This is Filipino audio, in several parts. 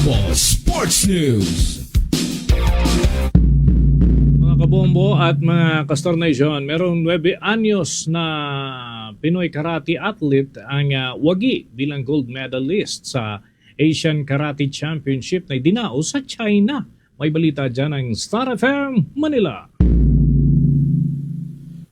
Bombo Sports News. Mga kabombo at mga Castor Nation, merong 9 anyos na Pinoy karate athlete ang wagi bilang gold medalist sa Asian Karate Championship na dinao sa China. May balita dyan ng Star FM Manila.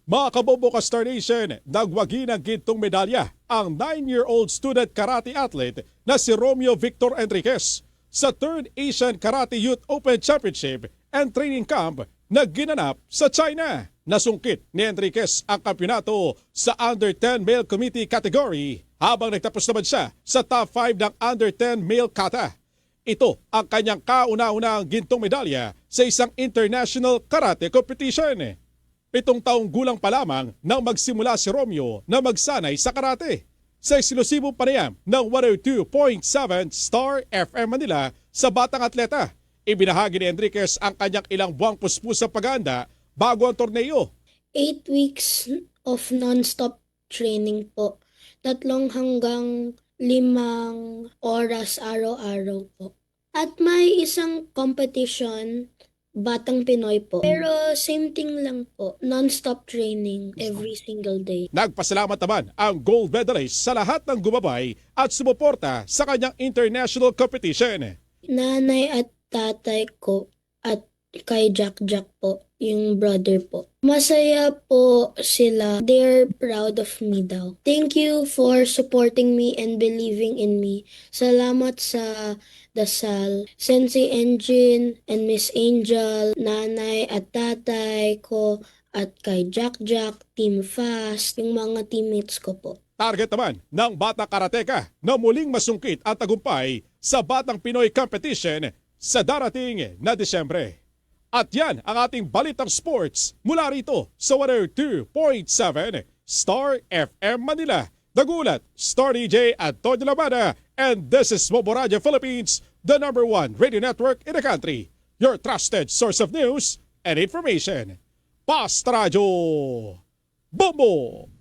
Mga kabombo Castor Nation, nagwagi ng gintong medalya ang 9-year-old student karate athlete na si Romeo Victor Enriquez sa 3rd Asian Karate Youth Open Championship and Training Camp na ginanap sa China. Nasungkit ni Enriquez ang kampyonato sa Under-10 Male Committee category habang nagtapos naman siya sa top 5 ng Under-10 Male Kata. Ito ang kanyang kauna-unang gintong medalya sa isang international karate competition. 7 taong gulang pa lamang nang magsimula si Romeo na magsanay sa karate. Sa eksklusibong panayam ng 102.7 Star FM Manila sa batang atleta, ibinahagi ni Enriquez ang kanyang ilang buwang puspusang paghahanda bago ang torneo. 8 weeks of non-stop training po. 3 hanggang 5 oras araw-araw po. At may isang competition, Batang Pinoy po. Pero same thing lang po, non-stop training every single day. Nagpasalamat naman ang gold medalist sa lahat ng gumabay at sumuporta sa kanyang international competition. Nanay at tatay ko at kay Jack po, yung brother po. Masaya po sila. They're proud of me daw. Thank you for supporting me and believing in me. Salamat sa dasal, Sensei Engine and Miss Angel, nanay at tatay ko, at kay Jack, Team Fast, yung mga teammates ko po. Target naman ng Batang Karateka na muling masungkit ang tagumpay sa Batang Pinoy Competition sa darating na Disyembre. At yan ang ating balitang sports mula rito sa 102.7 Star FM Manila. Nagulat, Star DJ Antonio Labana, and this is Bombo Radio Philippines, the #1 radio network in the country. Your trusted source of news and information. Basta Radio Bombo!